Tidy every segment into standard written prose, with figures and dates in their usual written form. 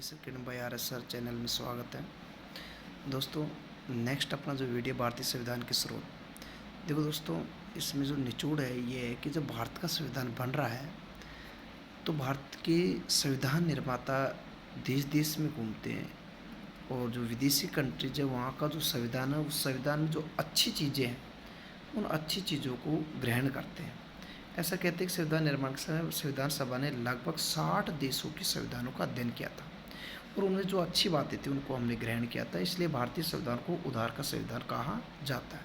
Professor किरण भाई R S sir channel में स्वागत है। दोस्तों, नेक्स्ट अपना जो वीडियो भारतीय संविधान के स्रोत। देखो दोस्तों, इसमें जो निचोड़ है ये है कि जब भारत का संविधान बन रहा है तो भारत के संविधान निर्माता देश देश में घूमते हैं और जो विदेशी कंट्रीज है वहाँ का जो संविधान है उस संविधान में जो अच्छी चीज़ें हैं उन अच्छी चीज़ों को ग्रहण करते हैं। ऐसा कहते हैं कि संविधान निर्माण के समय संविधान सभा ने लगभग 60 देशों के संविधानों का अध्ययन किया था और उनमें जो अच्छी बातें थी उनको हमने ग्रहण किया था, इसलिए भारतीय संविधान को उधार का संविधान कहा जाता है।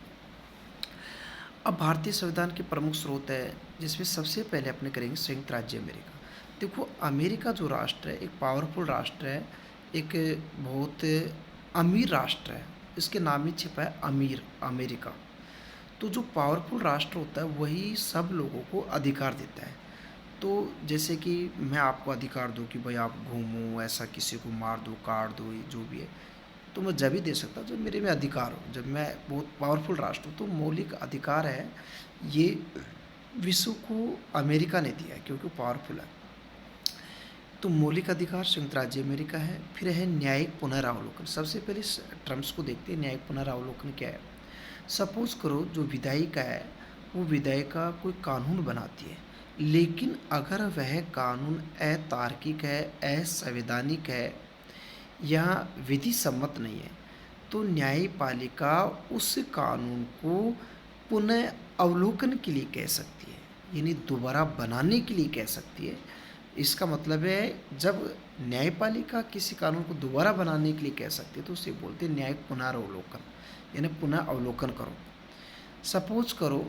अब भारतीय संविधान के प्रमुख स्रोत है जिसमें सबसे पहले अपने करेंगे संयुक्त राज्य अमेरिका। देखो, अमेरिका जो राष्ट्र है एक पावरफुल राष्ट्र है, एक बहुत अमीर राष्ट्र है। इसके नाम ही छिपा है अमीर अमेरिका। तो जो पावरफुल राष्ट्र होता है वही सब लोगों को अधिकार देता है। तो जैसे कि मैं आपको अधिकार दूँ कि भाई आप घूमो, ऐसा किसी को मार दो, काट दो, ये जो भी है, तो मैं जब ही दे सकता जब मेरे में अधिकार हो, जब मैं बहुत पावरफुल राष्ट्र हूँ। तो मौलिक अधिकार है ये विश्व को अमेरिका ने दिया है क्योंकि वो पावरफुल है। तो मौलिक अधिकार संयुक्त राज्य अमेरिका है। फिर है न्यायिक पुनरावलोकन। सबसे पहले इस टर्म्स को देखते हैं, न्यायिक पुनरावलोकन क्या है। सपोज करो जो विधायिका है वो विधायिका कोई कानून बनाती है, लेकिन अगर वह कानून अतार्किक है, असंवैधानिक है या विधि सम्मत नहीं है तो न्यायपालिका उस कानून को पुनः अवलोकन के लिए कह सकती है, यानी दोबारा बनाने के लिए कह सकती है। इसका मतलब है जब न्यायपालिका किसी कानून को दोबारा बनाने के लिए कह सकती है तो उसे बोलते हैं न्यायिक पुनरावलोकन, यानी पुनः अवलोकन करो। सपोज करो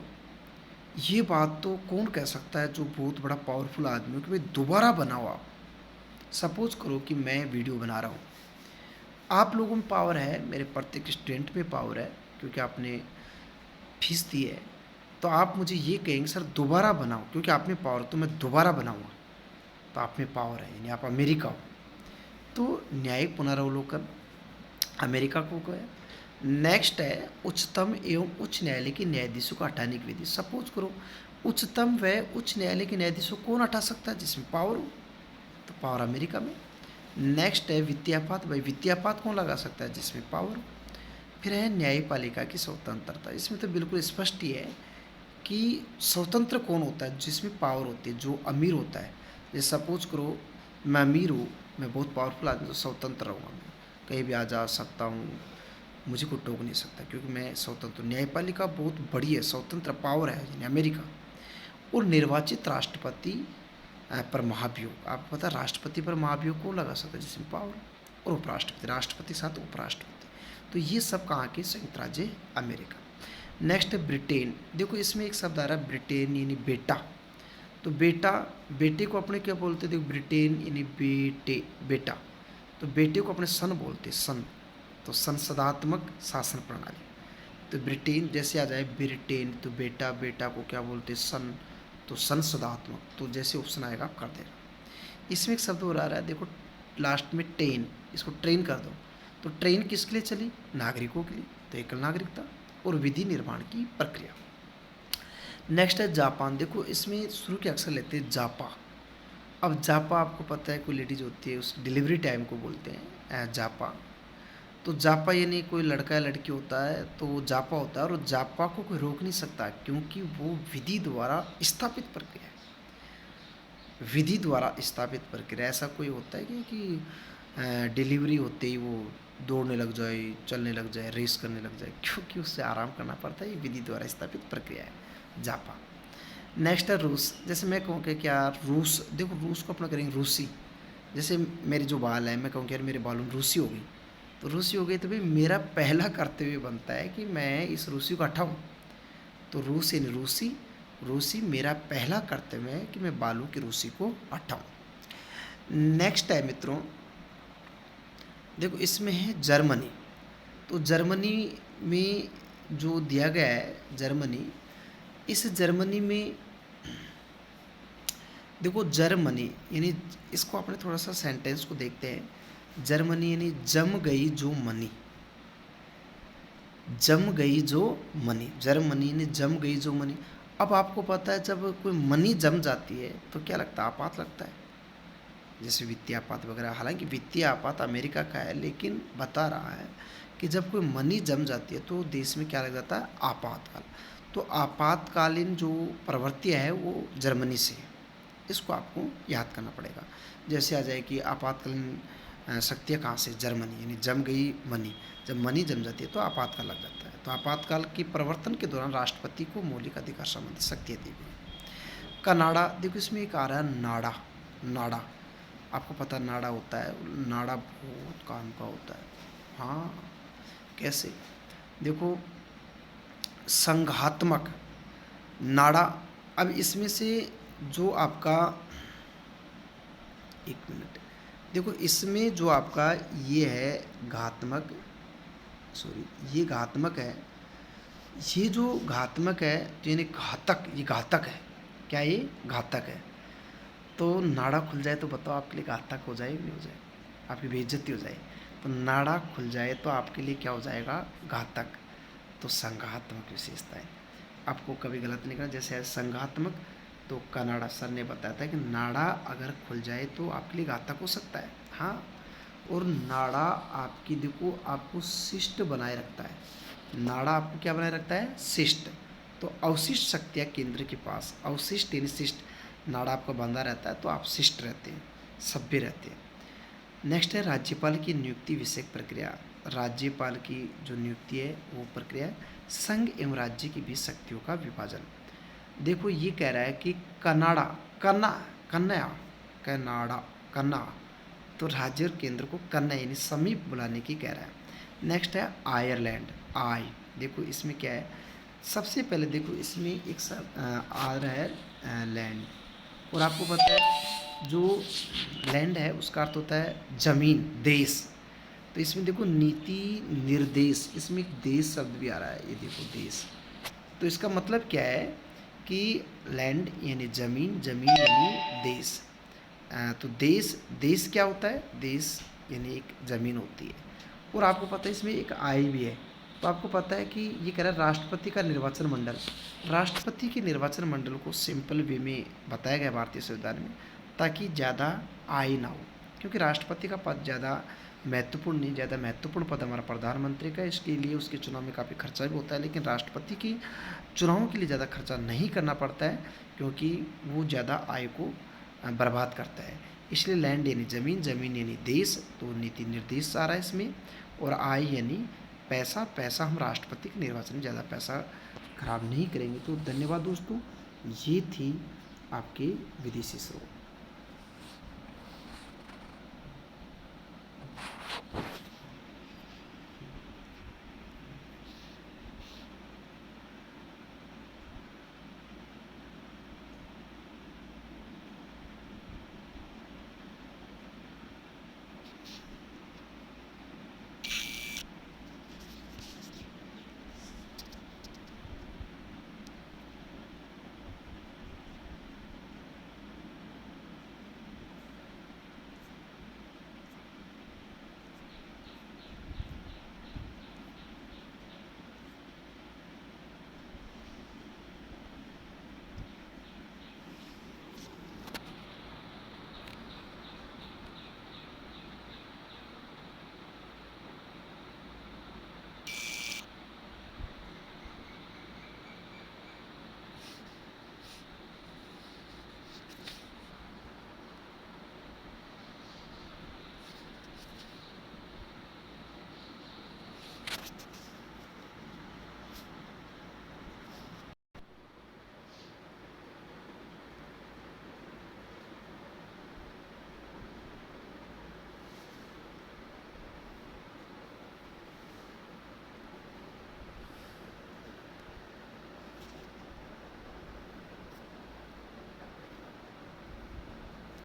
ये बात तो कौन कह सकता है जो बहुत बड़ा पावरफुल आदमी हो कि भाई दोबारा बनाओ आप। सपोज करो कि मैं वीडियो बना रहा हूँ, आप लोगों में पावर है, मेरे प्रत्येक स्टूडेंट में पावर है क्योंकि आपने फीस दी है। तो आप मुझे ये कहेंगे सर दोबारा बनाओ, क्योंकि आप में पावर, तो मैं दोबारा बनाऊँगा। तो आप में पावर है, यानी आप अमेरिका हो। तो न्यायिक पुनरावलोकन अमेरिका को गया। नेक्स्ट है उच्चतम एवं उच्च न्यायालय के न्यायाधीशों को हटाने की विधि। सपोज करो उच्चतम व उच्च न्यायालय के न्यायाधीशों कौन हटा सकता है जिसमें पावर हो, तो पावर अमेरिका में। नेक्स्ट है वित्तीयपात। भाई वित्तीयपात कौन लगा सकता है जिसमें पावर हो। फिर है न्यायपालिका की स्वतंत्रता। इसमें तो बिल्कुल स्पष्ट ही है कि स्वतंत्र कौन होता है जिसमें पावर होती है, जो अमीर होता है। जैसे सपोज करो मैं अमीर हूँ, मैं बहुत पावरफुल आदमी, तो स्वतंत्र रहूँगा, मैं कहीं भी आ जा सकता हूँ, मुझे कोई टोक नहीं सकता क्योंकि मैं स्वतंत्र। न्यायपालिका बहुत बड़ी है, स्वतंत्र पावर है, यानी अमेरिका। और निर्वाचित राष्ट्रपति पर महाभियोग। आपको पता है राष्ट्रपति पर महाभियोग कौन लगा सकता है जिसमें पावर, और उपराष्ट्रपति, राष्ट्रपति साथ उपराष्ट्रपति। तो ये सब कहाँ के, संयुक्त राज्य अमेरिका। नेक्स्ट है ब्रिटेन। देखो इसमें एक शब्द आ रहा है ब्रिटेन, यानी बेटा। तो बेटा, बेटे को अपने क्या बोलते, देखो ब्रिटेन यानी बेटे, बेटा। तो बेटे को अपने सन बोलते, सन। तो संसदात्मक शासन प्रणाली। तो ब्रिटेन जैसे आ जाए ब्रिटेन, तो बेटा, बेटा को क्या बोलते, सन। तो संसदात्मक, तो जैसे ऑप्शन आएगा आप कर देना। इसमें एक शब्द और आ रहा है, देखो लास्ट में ट्रेन, इसको ट्रेन कर दो। तो ट्रेन किसके लिए चली, नागरिकों के लिए, तो एकल नागरिकता और विधि निर्माण की प्रक्रिया। नेक्स्ट है जापान। देखो इसमें शुरू के अक्षर लेते हैं जापा। अब जापा आपको पता है कोई लेडीज होती है उस डिलीवरी टाइम को बोलते हैं जापा। तो जापा यानी कोई लड़का या लड़की होता है तो वो जापा होता है, और जापा को कोई रोक नहीं सकता क्योंकि वो विधि द्वारा स्थापित प्रक्रिया है, विधि द्वारा स्थापित प्रक्रिया। ऐसा कोई होता है कि डिलीवरी होते ही वो दौड़ने लग जाए, चलने लग जाए, रेस करने लग जाए, क्योंकि उससे आराम करना पड़ता है। ये विधि द्वारा स्थापित प्रक्रिया है जापा। नेक्स्ट है रूस। जैसे मैं कहूँ कि क्या रूस, देखो रूस को अपना करेंगे रूसी। जैसे मेरे जो बाल हैं, मैं कहूँ कि यार मेरे बालों में रूसी हो गई, तो रूसी हो गई तो भाई मेरा पहला कर्तव्य बनता है कि मैं इस रूसी को हटाऊँ। तो रूस यानी रूसी, रूसी मेरा पहला कर्तव्य है कि मैं बालों की रूसी को हटाऊँ। नेक्स्ट है मित्रों, देखो इसमें है जर्मनी। तो जर्मनी में जो दिया गया है जर्मनी, इस जर्मनी में देखो जर्मनी यानी, इसको अपने थोड़ा सा सेंटेंस को देखते हैं। जर्मनी यानी जम गई जो मनी, जम गई जो मनी, जर्मनी यानी जम गई जो मनी। अब आपको पता है जब कोई मनी जम जाती है तो क्या लगता है, आपात लगता है। जैसे वित्तीय आपात वगैरह। हालांकि वित्तीय आपात अमेरिका का है, लेकिन बता रहा है कि जब कोई मनी जम जाती है तो देश में क्या लग जाता है, आपातकाल। तो आपातकालीन जो प्रवृत्ति है वो जर्मनी से है, इसको आपको याद करना पड़ेगा। जैसे आ जाए कि आपातकालीन शक्तियाँ कहाँ से, जर्मनी, यानी जम गई मनी। जब मनी जम जाती है तो आपातकाल लग जाता है। तो आपातकाल के प्रवर्तन के दौरान राष्ट्रपति को मौलिक अधिकार संबंधी शक्तियाँ दी गई। कनाडा, देखो इसमें एक आ रहा है नाडा। नाडा आपको पता नाड़ा होता है, नाड़ा बहुत काम का होता है। हाँ, कैसे, देखो संघात्मक नाड़ा। अब इसमें से जो आपका, एक मिनट, देखो इसमें जो आपका ये है घातमक, सॉरी ये घातमक है, ये जो घातमक है तो यानी घातक, ये घातक है। क्या ये घातक है? तो नाड़ा खुल जाए तो बताओ आपके लिए घातक हो जाए नहीं हो जाए, आपकी बेइज्जती हो जाए। तो नाड़ा खुल जाए तो आपके लिए क्या हो जाएगा, घातक। तो संघात्मक विशेषता है, आपको कभी गलत नहीं करना। जैसे है संघात्मक, तो कनाडा सर ने बताया था कि नाड़ा अगर खुल जाए तो आपके लिए घातक हो सकता है। हाँ, और नाड़ा आपकी, देखो आपको शिष्ट बनाए रखता है। नाड़ा आपको क्या बनाए रखता है, शिष्ट। तो अवशिष्ट शक्तियाँ केंद्र के पास, अवशिष्ट यानी शिष्ट, नाड़ा आपका बंधा रहता है तो आप शिष्ट रहते हैं, सभ्य रहते हैं। नेक्स्ट है राज्यपाल की नियुक्ति विषयक प्रक्रिया। राज्यपाल की जो नियुक्ति है वो प्रक्रिया, संघ एवं राज्य की बीच शक्तियों का विभाजन। देखो ये कह रहा है कि कनाडा, कन्ना, कन्या, कनाडा, कन्ना, तो राज्य और केंद्र को कन्ना यानी समीप बुलाने की कह रहा है। नेक्स्ट है आयरलैंड, आई, देखो इसमें क्या है, सबसे पहले देखो इसमें एक आ रहा है लैंड, और आपको पता है जो लैंड है उसका अर्थ होता है ज़मीन, देश। तो इसमें देखो नीति निर्देश, इसमें एक देश शब्द भी आ रहा है, ये देखो देश। तो इसका मतलब क्या है कि लैंड यानी ज़मीन, ज़मीन यानी देश। तो देश, देश क्या होता है, देश यानी एक ज़मीन होती है। और आपको पता है इसमें एक आई भी है। तो आपको पता है कि ये कह रहा है राष्ट्रपति का निर्वाचन मंडल। राष्ट्रपति के निर्वाचन मंडल को सिंपल वे में बताया गया भारतीय संविधान में, ताकि ज़्यादा आई ना हो, क्योंकि राष्ट्रपति का पद ज़्यादा महत्वपूर्ण नहीं, ज़्यादा महत्वपूर्ण पद हमारा प्रधानमंत्री का, इसके लिए उसके चुनाव में काफ़ी खर्चा भी होता है। लेकिन राष्ट्रपति की चुनावों के लिए ज़्यादा खर्चा नहीं करना पड़ता है, क्योंकि वो ज़्यादा आय को बर्बाद करता है। इसलिए लैंड यानी ज़मीन, ज़मीन यानी देश, तो नीति निर्देश आ रहा है इसमें। और आय यानी पैसा, पैसा हम राष्ट्रपति के निर्वाचन में ज़्यादा पैसा खराब नहीं करेंगे। तो धन्यवाद दोस्तों, ये थी आपके विदेशी स्रोत।